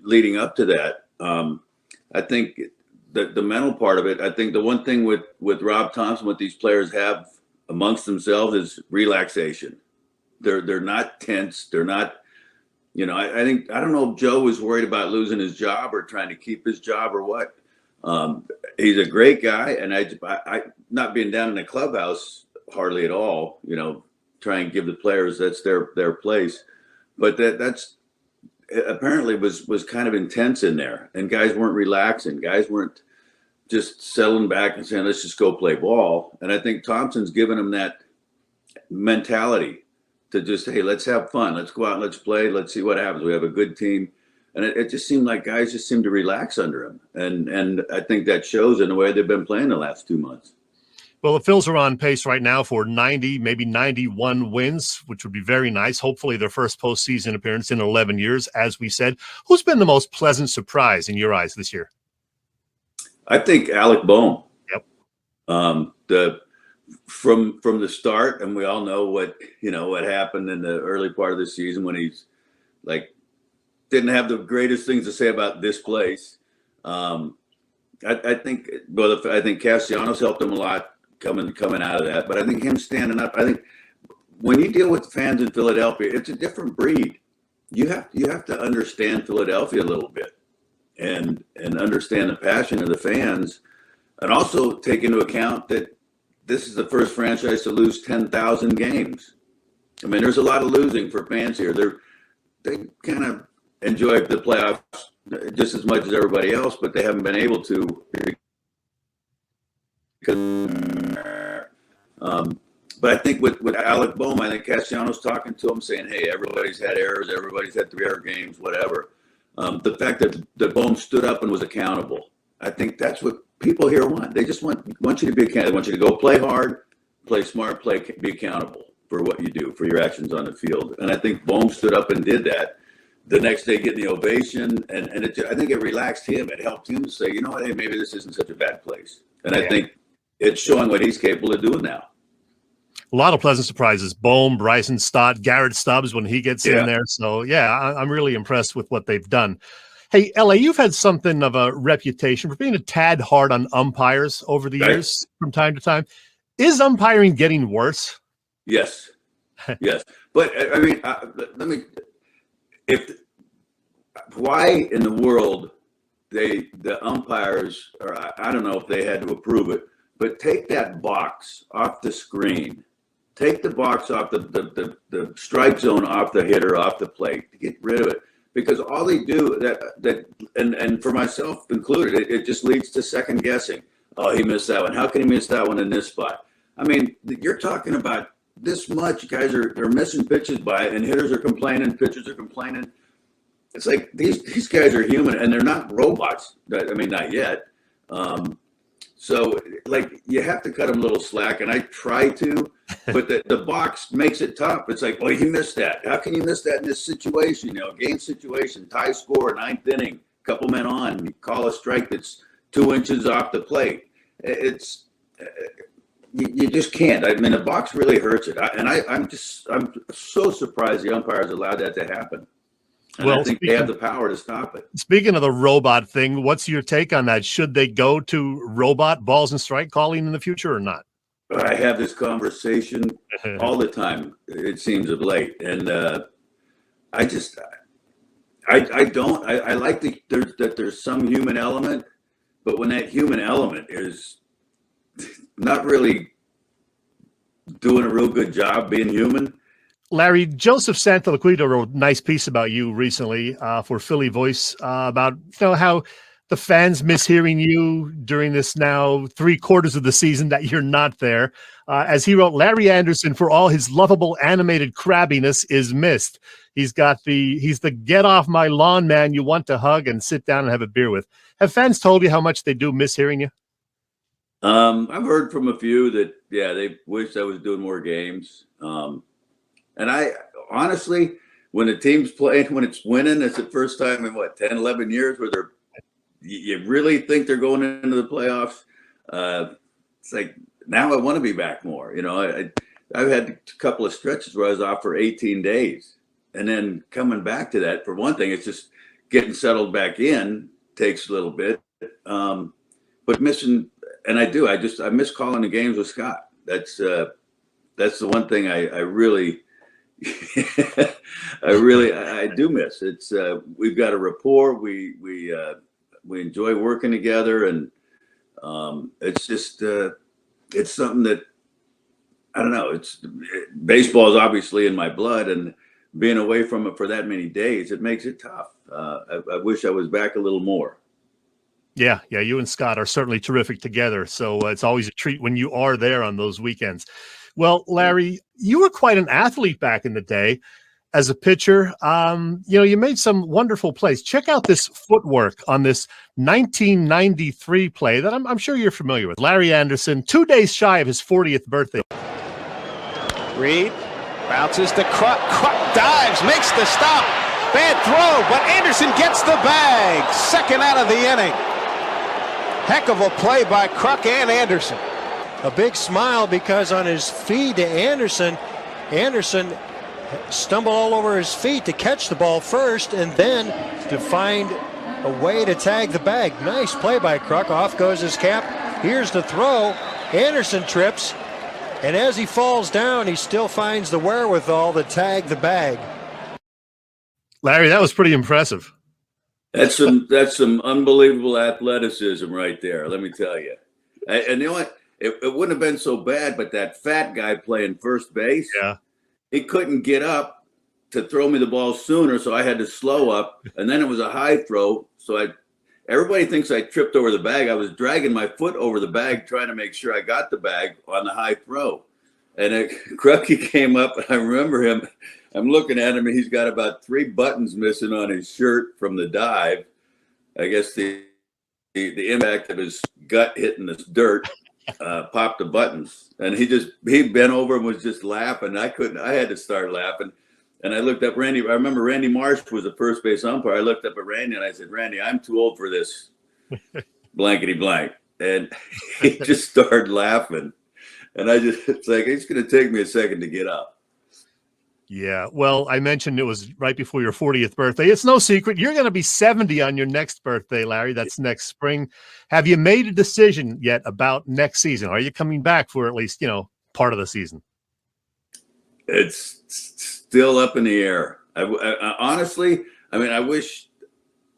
leading up to that. I think the mental part of it, I think the one thing with Rob Thompson, what these players have amongst themselves is relaxation. They're not tense. They're not, I don't know if Joe was worried about losing his job or trying to keep his job or what. He's a great guy, and I not being down in the clubhouse hardly at all, try and give the players, that's their place. But that's apparently was kind of intense in there, and guys weren't relaxing. Guys weren't just settling back and saying, let's just go play ball. And I think Thompson's given them that mentality to just, hey, let's have fun. Let's go out and let's play. Let's see what happens. We have a good team. And it just seemed like guys just seemed to relax under him. And I think that shows in the way they've been playing the last 2 months. Well, the Phils are on pace right now for 90, maybe 91 wins, which would be very nice. Hopefully their first postseason appearance in 11 years, as we said. Who's been the most pleasant surprise in your eyes this year? I think Alec Bohm. Yep. From the start, and we all know what happened in the early part of the season when he's didn't have the greatest things to say about this place. I think Castellanos helped him a lot coming out of that. But I think him standing up, I think when you deal with fans in Philadelphia, it's a different breed. You have to understand Philadelphia a little bit and understand the passion of the fans, and also take into account that this is the first franchise to lose 10,000 games. I mean, there's a lot of losing for fans here. They kind of enjoy the playoffs just as much as everybody else, but they haven't been able to But I think with Alec Bohm, I think Castellanos talking to him saying, hey, everybody's had errors, everybody's had 3-error games, whatever. The fact that Bohm stood up and was accountable, I think that's what people here want. They just want you to be accountable. They want you to go play hard, play smart, be accountable for what you do, for your actions on the field. And I think Bohm stood up and did that. The next day getting the ovation, and I think it relaxed him. It helped him to say, you know what, hey, maybe this isn't such a bad place. And I think it's showing what he's capable of doing now. A lot of pleasant surprises. Bohm, Bryson Stott, Garrett Stubbs when he gets in there. So, I'm really impressed with what they've done. Hey, LA, you've had something of a reputation for being a tad hard on umpires over the years from time to time. Is umpiring getting worse? Yes. Yes. But, I mean, why in the world the umpires, or I don't know if they had to approve it, but take that box off the screen. Take the box off the strike zone off the hitter, off the plate, to get rid of it. Because all they do and for myself included, it just leads to second guessing. Oh, he missed that one. How can he miss that one in this spot? I mean, you're talking about this much. Guys are missing pitches by it, and hitters are complaining, pitchers are complaining. It's like these guys are human, and they're not robots. I mean, not yet. So, like, you have to cut them a little slack, and I try to, but the box makes it tough. It's like, well, you missed that. How can you miss that in this situation? You know, game situation, tie score, 9th inning, couple men on, you call a strike that's 2 inches off the plate. It's you just can't. I mean, the box really hurts it, I'm so surprised the umpires allowed that to happen. And I think they have the power to stop it. Speaking of the robot thing, what's your take on that? Should they go to robot balls and strike calling in the future or not? I have this conversation all the time, it seems, of late. And I like that there's some human element, but when that human element is not really doing a real good job being human. Larry, Joseph Santalaquita wrote a nice piece about you recently for Philly Voice about how the fans miss hearing you during this now 3/4 of the season that you're not there. As he wrote, Larry Andersen, for all his lovable animated crabbiness, is missed. He's the get off my lawn man you want to hug and sit down and have a beer with. Have fans told you how much they do miss hearing you? I've heard from a few that, they wish I was doing more games. And I honestly, when the team's playing, when it's winning, it's the first time in 10, 11 years where you really think they're going into the playoffs. It's like, now I want to be back more. I've had a couple of stretches where I was off for 18 days. And then coming back to that, for one thing, it's just getting settled back in takes a little bit. But missing, and I miss calling the games with Scott. That's the one thing I really I do miss. It's we've got a rapport. We enjoy working together, and it's just it's something that I don't know. Baseball is obviously in my blood, and being away from it for that many days, it makes it tough. I wish I was back a little more. Yeah, you and Scott are certainly terrific together. So it's always a treat when you are there on those weekends. Well, Larry, you were quite an athlete back in the day as a pitcher. You made some wonderful plays. Check out this footwork on this 1993 play that I'm sure you're familiar with. Larry Andersen, 2 days shy of his 40th birthday. Reed bounces to Kruk. Kruk dives, makes the stop. Bad throw, but Andersen gets the bag. Second out of the inning. Heck of a play by Kruk and Andersen. A big smile because on his feed to Andersen stumbled all over his feet to catch the ball first and then to find a way to tag the bag. Nice play by Kruk. Off goes his cap. Here's the throw. Andersen trips, and as he falls down, he still finds the wherewithal to tag the bag. Larry, that was pretty impressive. That's some unbelievable athleticism right there, let me tell you. And you know what? It wouldn't have been so bad, but that fat guy playing first base, he couldn't get up to throw me the ball sooner, so I had to slow up, and then it was a high throw, so everybody thinks I tripped over the bag. I was dragging my foot over the bag, trying to make sure I got the bag on the high throw. And Krupke came up, and I remember him. I'm looking at him, and he's got about 3 buttons missing on his shirt from the dive. I guess the impact of his gut hitting this dirt popped the buttons, and he bent over and was just laughing. I had to start laughing, and I looked up Randy. I remember Randy Marsh was the first base umpire. I looked up at Randy and I said, "Randy, I'm too old for this blankety blank," and he just started laughing. And it's like, it's going to take me a second to get up. Yeah, well, I mentioned it was right before your 40th birthday. It's no secret. You're going to be 70 on your next birthday, Larry. That's next spring. Have you made a decision yet about next season? Are you coming back for at least, part of the season? It's still up in the air. I honestly, I wish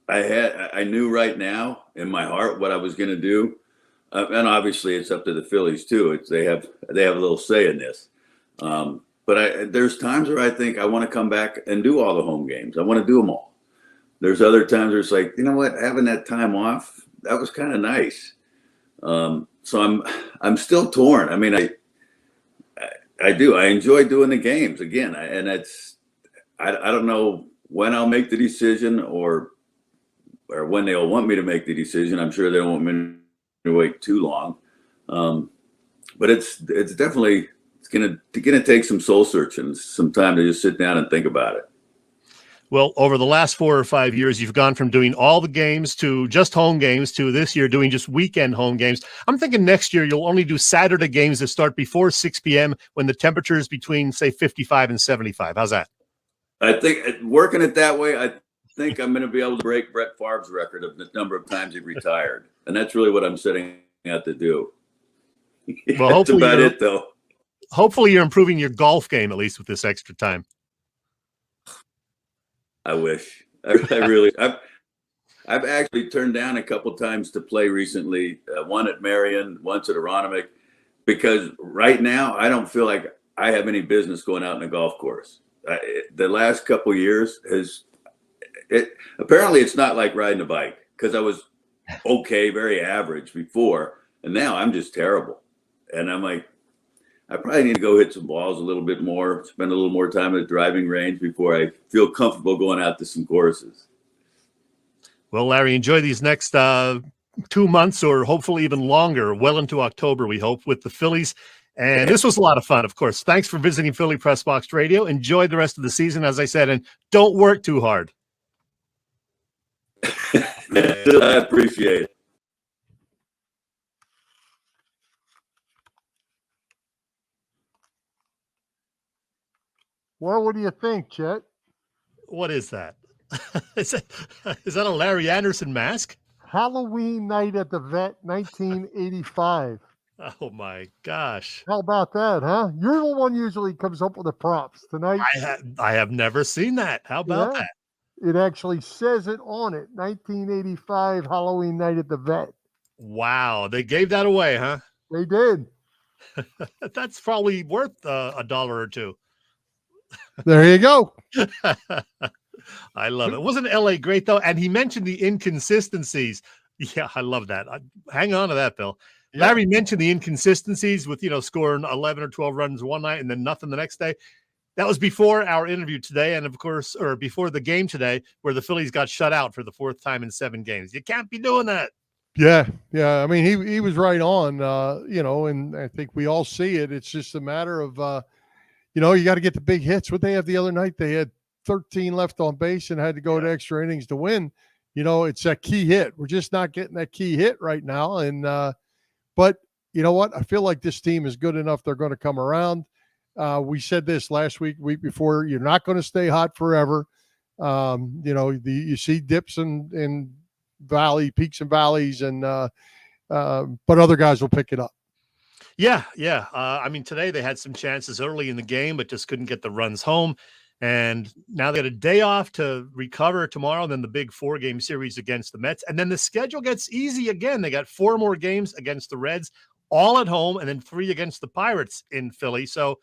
I knew right now in my heart what I was going to do. And obviously it's up to the Phillies too. They have a little say in this. But there's times where I think I want to come back and do all the home games. I want to do them all. There's other times where it's like, you know what, having that time off, that was kind of nice. So I'm still torn. I do. I enjoy doing the games again. I don't know when I'll make the decision or when they'll want me to make the decision. I'm sure they don't want me to wait too long. But it's definitely gonna take some soul searching, some time to just sit down and think about it. Well, over the last 4 or 5 years, you've gone from doing all the games to just home games to this year doing just weekend home games. I'm thinking next year you'll only do Saturday games that start before 6 p.m. when the temperature is between, say, 55 and 75. How's that? I think working it that way, I think I'm going to be able to break Brett Favre's record of the number of times he retired. And that's really what I'm setting out to do. Well, that's about it, though. Hopefully you're improving your golf game, at least with this extra time. I wish. I really. I've actually turned down a couple times to play recently. One at Marion, once at Aronimink, because right now I don't feel like I have any business going out in a golf course. The last couple years apparently it's not like riding a bike, because I was okay, very average before, and now I'm just terrible. And I'm like, I probably need to go hit some balls a little bit more, spend a little more time at the driving range before I feel comfortable going out to some courses. Well, Larry, enjoy these next 2 months or hopefully even longer, well into October, we hope, with the Phillies. And this was a lot of fun, of course. Thanks for visiting Philly Pressbox Radio. Enjoy the rest of the season, as I said, and don't work too hard. I appreciate it. Well, what do you think, Chet? What is that? Is that a Larry Andersen mask? Halloween Night at the Vet, 1985. Oh, my gosh. How about that, huh? You're the one usually comes up with the props tonight. I have never seen that. How about that? It actually says it on it, 1985 Halloween Night at the Vet. Wow. They gave that away, huh? They did. That's probably worth $1 or $2. There you go. I love it. Wasn't LA great, though? And he mentioned the inconsistencies. Yeah, I love that. Hang on to that, Bill. Yeah. Larry mentioned the inconsistencies with, scoring 11 or 12 runs one night and then nothing the next day. That was before our interview today, and of course, or before the game today, where the Phillies got shut out for the 4th time in 7 games. You can't be doing that. Yeah. I mean, he was right on, and I think we all see it. It's just a matter of, you got to get the big hits. What they have the other night, they had 13 left on base and had to go to extra innings to win. It's that key hit. We're just not getting that key hit right now. And, but you know what? I feel like this team is good enough. They're going to come around. We said this last week before, you're not going to stay hot forever. You see dips and peaks and valleys, and but other guys will pick it up. Yeah. Today they had some chances early in the game, but just couldn't get the runs home. And now they got a day off to recover tomorrow, then the big 4-game series against the Mets. And then the schedule gets easy again. They got 4 more games against the Reds, all at home, and then 3 against the Pirates in Philly. So,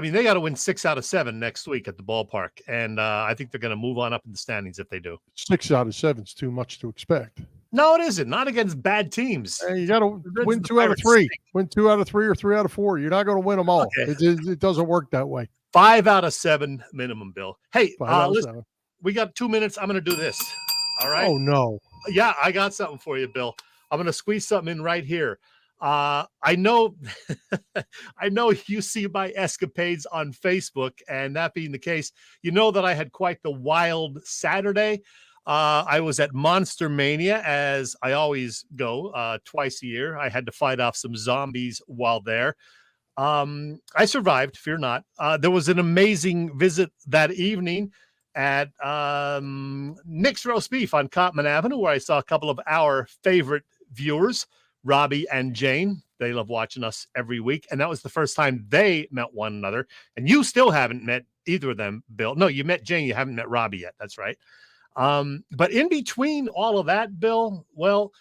they got to win 6 out of 7 next week at the ballpark. And I think they're going to move on up in the standings if they do. 6 out of 7 is too much to expect. No, it isn't. Not against bad teams. You got to win 2 out of 3. Win 2 out of 3 or 3 out of 4. You're not going to win them all. Okay. It doesn't work that way. 5 out of 7 minimum, Bill. Hey, listen, we got 2 minutes. I'm going to do this. All right. Oh, no. Yeah, I got something for you, Bill. I'm going to squeeze something in right here. I know you see my escapades on Facebook, and that being the case, you know that I had quite the wild Saturday. I was at Monster Mania, as I always go twice a year. I had to fight off some zombies while there. I survived, fear not. There was an amazing visit that evening at Nick's Roast Beef on Cotman Avenue, where I saw a couple of our favorite viewers, Robbie and Jane. They love watching us every week. And that was the first time they met one another. And you still haven't met either of them, Bill. No, you met Jane. You haven't met Robbie yet. That's right. But in between all of that, Bill, well,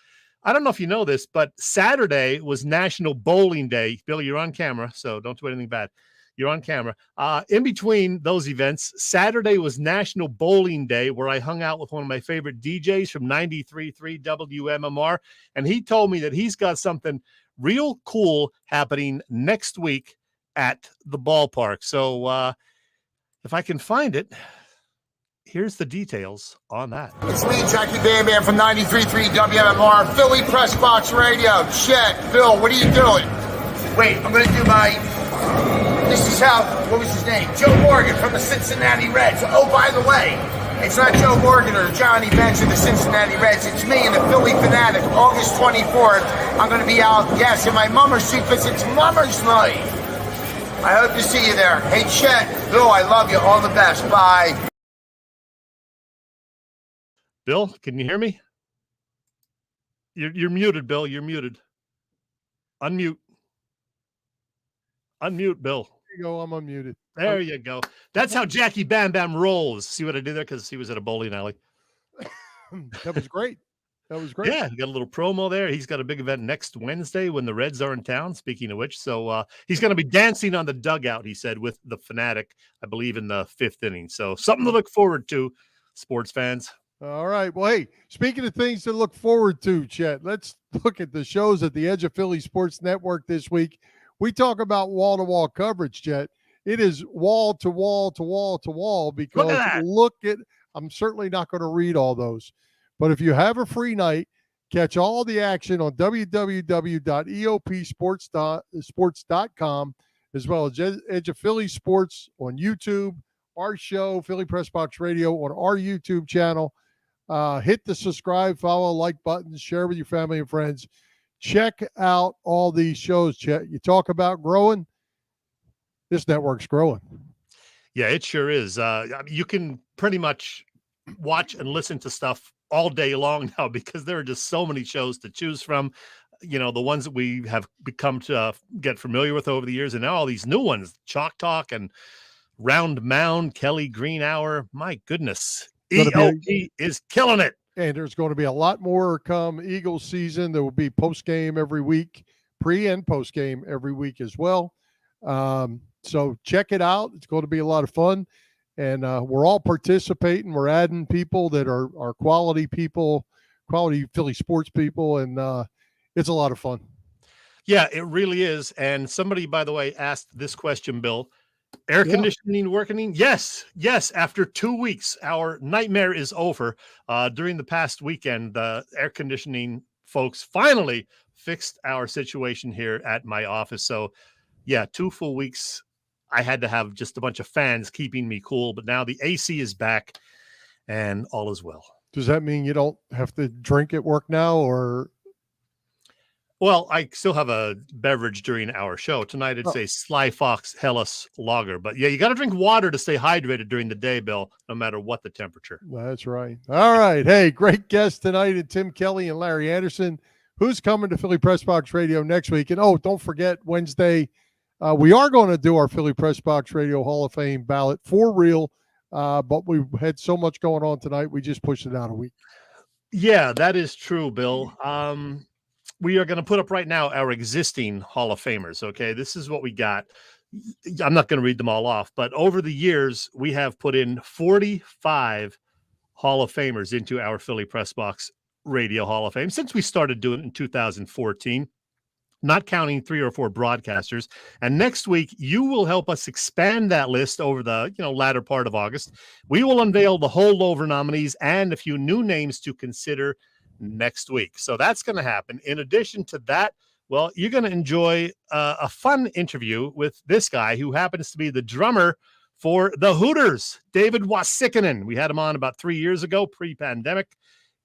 I don't know if you know this, but Saturday was National Bowling Day. Bill, you're on camera, so don't do anything bad. You're on camera. In between those events, Saturday was National Bowling Day, where I hung out with one of my favorite DJs from 93.3 WMMR, and he told me that he's got something real cool happening next week at the ballpark. So if I can find it, here's the details on that. It's me, Jackie Bam Bam from 93.3 WMMR, Philly Pressbox Radio. Chet, Bill, what are you doing? Wait, I'm going to do this is how, what was his name? Joe Morgan from the Cincinnati Reds. Oh, by the way, it's not Joe Morgan or Johnny Bench of the Cincinnati Reds. It's me and the Philly Fanatic. August 24th, I'm going to be out gassing my Mummer Street because it's Mummer's night. I hope to see you there. Hey, Chet, Bill, I love you. All the best. Bye. Bill, can you hear me? You're muted, Bill. You're muted. Unmute. Unmute, Bill. There you go. I'm unmuted. There you go. That's how Jackie Bam Bam rolls. See what I did there? Because he was at a bowling alley. That was great. That was great. Yeah, he got a little promo there. He's got a big event next Wednesday when the Reds are in town, speaking of which. So he's going to be dancing on the dugout, he said, with the Fanatic, I believe, in the 5th inning. So something to look forward to, sports fans. All right. Well, hey, speaking of things to look forward to, Chet, let's look at the shows at the Edge of Philly Sports Network this week. We talk about wall-to-wall coverage, Chet. It is wall to wall to wall to wall because I'm certainly not going to read all those. But if you have a free night, catch all the action on www.eopsports.com, as well as Edge of Philly Sports on YouTube, our show, Philly Press Box Radio, on our YouTube channel. Hit the subscribe, follow, like buttons, share with your family and friends. Check out all these shows, Chet. You talk about growing. This network's growing. Yeah, it sure is. You can pretty much watch and listen to stuff all day long now because there are just so many shows to choose from. You know, the ones that we have become to get familiar with over the years, and now all these new ones, Chalk Talk and Round Mound, Kelly Green Hour. My goodness, EOP is killing it. And there's going to be a lot more come Eagles season. There will be post-game every week, pre and post-game every week as well. So check it out. It's going to be a lot of fun. And we're all participating. We're adding people that are quality people, quality Philly sports people. And it's a lot of fun. Yeah, it really is. And somebody, by the way, asked this question, Bill. Air conditioning working? Yes. After 2 weeks, our nightmare is over. During the past weekend, the air conditioning folks finally fixed our situation here at my office. So, yeah, 2 full weeks. I had to have just a bunch of fans keeping me cool, but now the AC is back and all is well. Does that mean you don't have to drink at work now, or? Well, I still have a beverage during our show. Tonight it's a Sly Fox Hellas Lager. But, yeah, you got to drink water to stay hydrated during the day, Bill, no matter what the temperature. That's right. All right. Hey, great guest tonight, and Tim Kelly and Larry Andersen, who's coming to Philly Press Box Radio next week. And, don't forget, Wednesday, we are going to do our Philly Press Box Radio Hall of Fame ballot for real. But we've had so much going on tonight, we just pushed it out a week. Yeah, that is true, Bill. We are going to put up right now our existing Hall of Famers, okay? This is what we got. I'm not going to read them all off, but over the years, we have put in 45 Hall of Famers into our Philly Press Box Radio Hall of Fame since we started doing it in 2014. Not counting 3 or 4 broadcasters. And next week, you will help us expand that list over the latter part of August. We will unveil the holdover nominees and a few new names to consider next week. So that's going to happen. In addition to that, well, you're going to enjoy a fun interview with this guy who happens to be the drummer for the Hooters, David Wasikinen. We had him on about 3 years ago, pre-pandemic.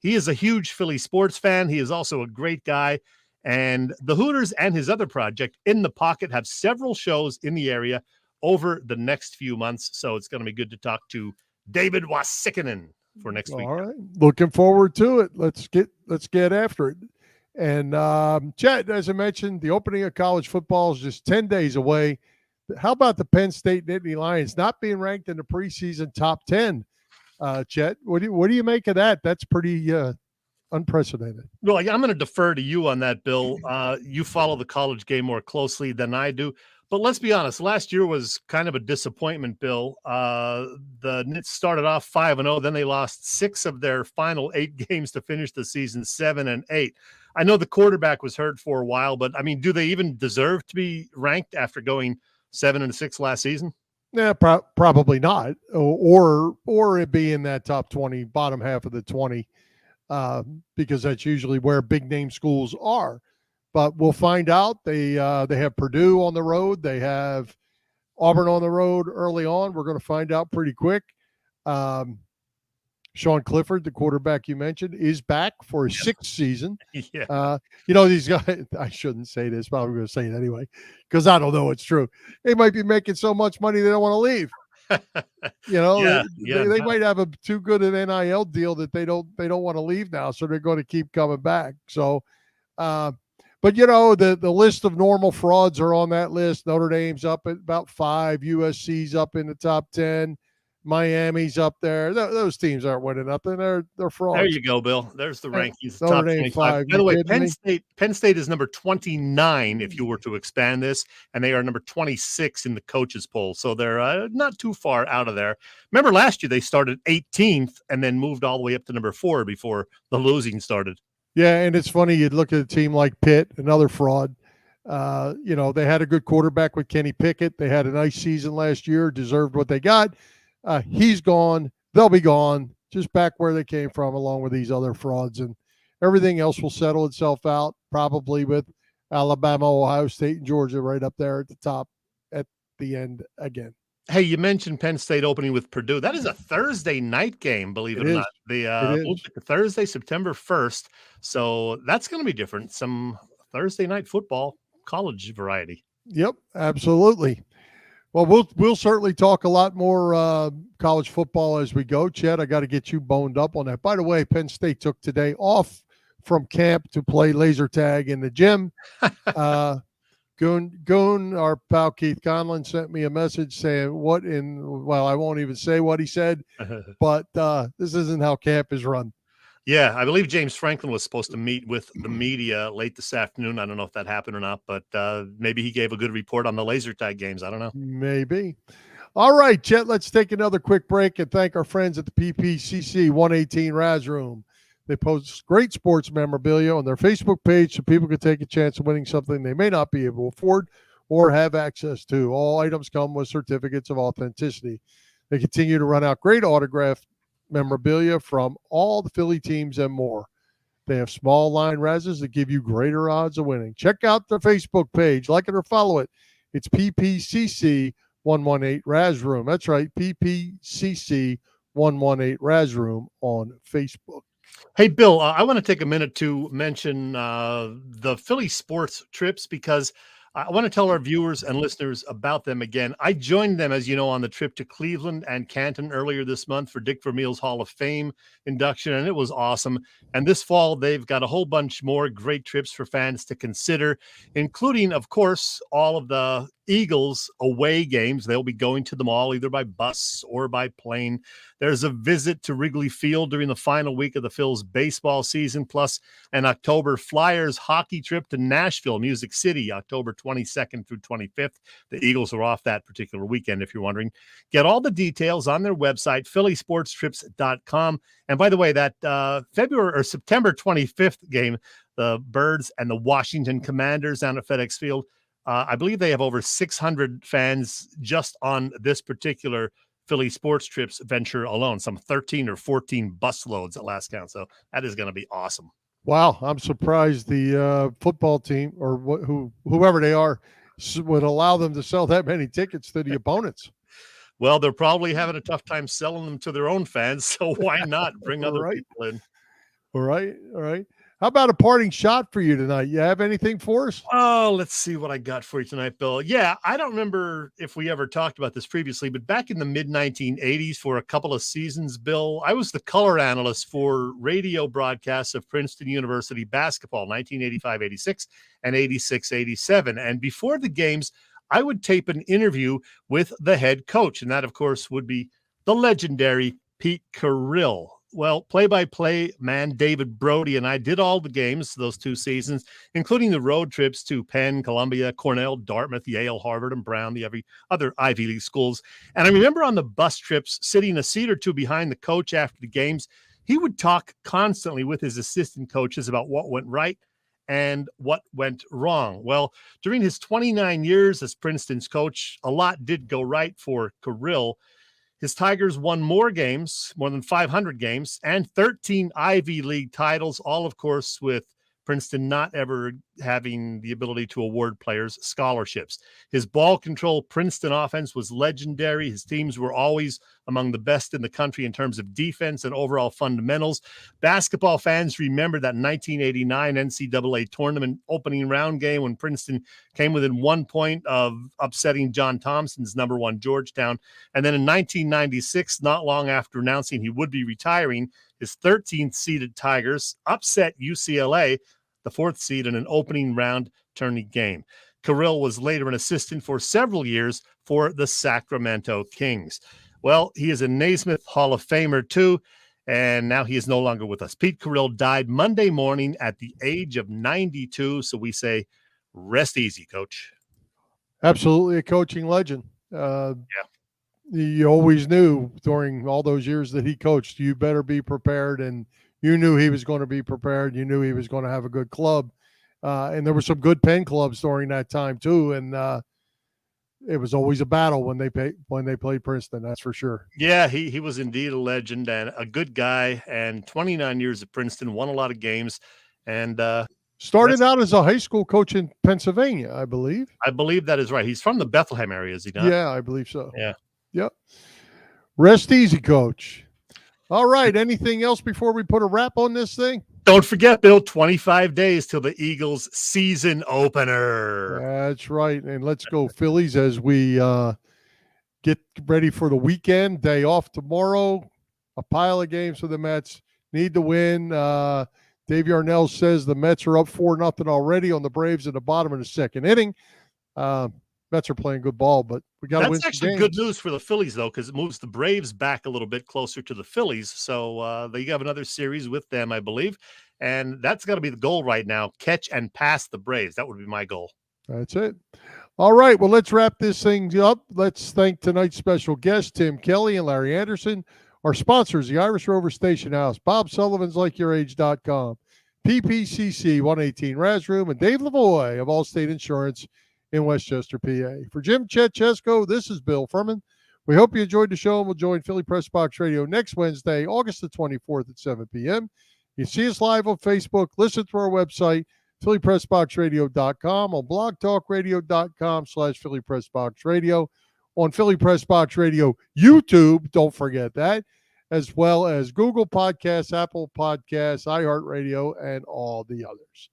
He is a huge Philly sports fan. He is also a great guy. And the Hooters and his other project, In the Pocket, have several shows in the area over the next few months. So it's going to be good to talk to David Wasikinen for next week. All right. Looking forward to it. Let's get after it. And Chet, as I mentioned, the opening of college football is just 10 days away. How about the Penn State Nittany Lions not being ranked in the preseason top 10? Chet, what do you make of that? That's pretty unprecedented. Well, I'm going to defer to you on that, Bill. You follow the college game more closely than I do. But let's be honest, last year was kind of a disappointment, Bill. The Nits started off 5-0, then they lost 6 of their final 8 games to finish the season 7-8. I know the quarterback was hurt for a while, but I mean, do they even deserve to be ranked after going 7-6 last season? Yeah, probably not. Or it be in that top 20, bottom half of the 20. Because that's usually where big name schools are. But we'll find out. They have Purdue on the road. They have Auburn on the road early on. We're going to find out pretty quick. Sean Clifford, the quarterback you mentioned, is back for his 6th season. Yeah. These guys, I shouldn't say this, but I'm going to say it anyway because I don't know it's true. They might be making so much money they don't want to leave. They might have too good an NIL deal that they don't want to leave now, so they're going to keep coming back. So, but the list of normal frauds are on that list. Notre Dame's up at about 5, USC's up in the top 10, Miami's up there. Those teams aren't winning nothing. They're frauds. There you go, Bill. There's the rankings. Notre Dame 5. By the way, Penn State is number 29 if you were to expand this, and they are number 26 in the coaches poll. So they're not too far out of there. Remember last year they started 18th and then moved all the way up to number 4 before the losing started. Yeah, and it's funny. You'd look at a team like Pitt, another fraud. They had a good quarterback with Kenny Pickett. They had a nice season last year, deserved what they got. He's gone. They'll be gone, just back where they came from, along with these other frauds. And everything else will settle itself out, probably with Alabama, Ohio State, and Georgia right up there at the top at the end again. Hey, you mentioned Penn State opening with Purdue. That is a Thursday night game, believe it or not. The Thursday, September 1st. So that's going to be different. Some Thursday night football, college variety. Yep, absolutely. Well, we'll certainly talk a lot more college football as we go. Chet, I got to get you boned up on that. By the way, Penn State took today off from camp to play laser tag in the gym. Goon, our pal Keith Conlon, sent me a message saying, I won't even say what he said, but this isn't how camp is run. Yeah, I believe James Franklin was supposed to meet with the media late this afternoon. I don't know if that happened or not, but maybe he gave a good report on the laser tag games. I don't know. Maybe. All right, Chet, let's take another quick break and thank our friends at the PPCC 118 Raz Room. They post great sports memorabilia on their Facebook page so people can take a chance of winning something they may not be able to afford or have access to. All items come with certificates of authenticity. They continue to run out great autographed memorabilia from all the Philly teams and more. They have small line razes that give you greater odds of winning. Check out their Facebook page, like it or follow it. It's PPCC 118 Raz Room. That's right, PPCC 118 Raz Room on Facebook. Hey, Bill, I want to take a minute to mention the Philly sports trips because I want to tell our viewers and listeners about them again. I joined them, as you know, on the trip to Cleveland and Canton earlier this month for Dick Vermeil's Hall of Fame induction, and it was awesome. And this fall, they've got a whole bunch more great trips for fans to consider, including, of course, all of the Eagles away games. They'll be going to them all either by bus or by plane. There's a visit to Wrigley Field during the final week of the Phil's baseball season, plus an October Flyers hockey trip to Nashville, Music City, October 22nd through 25th. The Eagles are off that particular weekend, if you're wondering. Get all the details on their website, phillysportstrips.com. And by the way, that September 25th game, the Birds and the Washington Commanders down at FedEx Field, I believe they have over 600 fans just on this particular Philly Sports Trips venture alone, some 13 or 14 bus loads at last count. So that is going to be awesome. Wow. I'm surprised the football team or whoever they are would allow them to sell that many tickets to the opponents. Well, they're probably having a tough time selling them to their own fans. So why not bring other people in? All right. How about a parting shot for you tonight? You have anything for us? Oh, let's see what I got for you tonight, Bill. Yeah, I don't remember if we ever talked about this previously, but back in the mid-1980s for a couple of seasons, Bill, I was the color analyst for radio broadcasts of Princeton University basketball, 1985-86 and 86-87. And before the games, I would tape an interview with the head coach, and that, of course, would be the legendary Pete Carrill. Well, play-by-play man David Brody and I did all the games those 2 seasons, including the road trips to Penn, Columbia, Cornell, Dartmouth, Yale, Harvard, and Brown, the every other Ivy League schools. And I remember on the bus trips, sitting a seat or two behind the coach after the games, he would talk constantly with his assistant coaches about what went right and what went wrong. Well, during his 29 years as Princeton's coach, a lot did go right for Carrill. His Tigers won more games, more than 500 games, and 13 Ivy League titles, all, of course, with Princeton not ever having the ability to award players scholarships. His ball control Princeton offense was legendary. His teams were always among the best in the country in terms of defense and overall fundamentals. Basketball fans remember that 1989 NCAA tournament opening round game when Princeton came within 1 point of upsetting John Thompson's number 1 Georgetown. And then in 1996, not long after announcing he would be retiring, his 13th seeded Tigers upset UCLA, the 4th seed, in an opening round tourney game. Carrill was later an assistant for several years for the Sacramento Kings. Well, he is a Naismith Hall of Famer too, and now he is no longer with us. Pete Carrill died Monday morning at the age of 92, so we say rest easy, Coach. Absolutely a coaching legend. Yeah. You always knew during all those years that he coached, you better be prepared, and you knew he was going to be prepared. You knew he was going to have a good club. And there were some good Penn clubs during that time too. And it was always a battle when they played Princeton. That's for sure. Yeah, he was indeed a legend and a good guy, and 29 years at Princeton, won a lot of games, and started out as a high school coach in Pennsylvania, I believe. I believe that is right. He's from the Bethlehem area, is he not? Yeah, I believe so. Yeah. Yep. Rest easy, Coach. All right. Anything else before we put a wrap on this thing? Don't forget, Bill, 25 days till the Eagles season opener. That's right. And let's go Phillies as we get ready for the weekend. Day off tomorrow. A pile of games for the Mets. Need to win. Dave Yarnell says the Mets are up 4-0 already on the Braves in the bottom of the 2nd inning. Mets are playing good ball, but we got to win. That's actually good news for the Phillies, though, because it moves the Braves back a little bit closer to the Phillies. So they have another series with them, I believe. And that's got to be the goal right now, catch and pass the Braves. That would be my goal. That's it. All right, well, let's wrap this thing up. Let's thank tonight's special guests, Tim Kelly and Larry Andersen. Our sponsors, the Irish Rover Station House, Bob Sullivan's LikeYourAge.com, PPCC 118 Raz Room, and Dave Lavoie of Allstate Insurance in Westchester, PA. For Jim Chet Chesko, this is Bill Furman. We hope you enjoyed the show, and we'll join Philly Press Box Radio next Wednesday, August the 24th at 7 p.m. You see us live on Facebook. Listen to our website, phillypressboxradio.com, on blogtalkradio.com/phillypressboxradio, on Philly Press Box Radio YouTube, don't forget that, as well as Google Podcasts, Apple Podcasts, iHeartRadio, and all the others.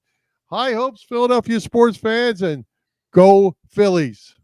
High hopes, Philadelphia sports fans, and go Phillies.